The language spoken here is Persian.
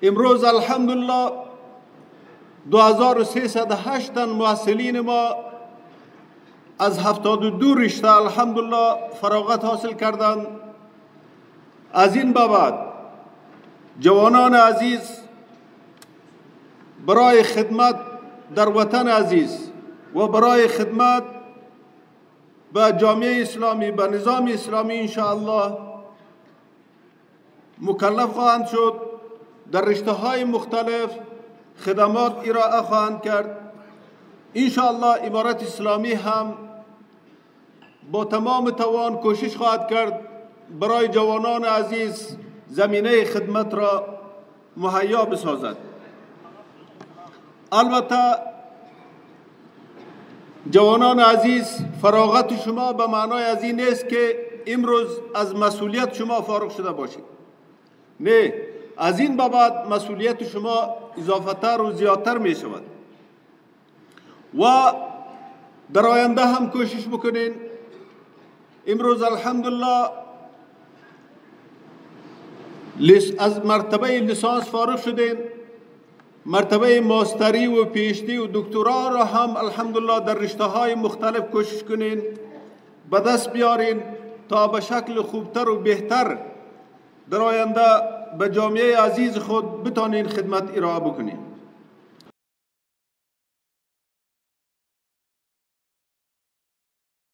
امروز الحمدلله 2308 تن محصلین ما از 72 رشته الحمدلله فراغت حاصل کردند. از این بعد جوانان عزیز برای خدمت در وطن عزیز و برای خدمت به جامعه اسلامی، به نظام اسلامی انشاءالله مکلف خواهند شد. در رشته های مختلف خدمات ارائه خواهند کرد. انشاءالله امارت اسلامی هم با تمام توان کوشش خواهد کرد برای جوانان عزیز زمینه خدمت را مهیا بسازد. البته جوانان عزیز، فراغت شما به معنای از این نیست که امروز از مسئولیت شما فارغ شده باشید. نه، از این بعد مسئولیت شما اضافتر و زیادتر می شود و در آینده هم کوشش بکنین. امروز الحمدلله از مرتبه لیسانس فارغ شدین، مرتبه ماستری و پیشتی و دکترا را هم الحمدلله در رشته های مختلف کوشش کنین به دست بیارین تا به شکل خوبتر و بهتر در آینده به جامعه عزیز خود بتانین خدمت ارائه بکنین.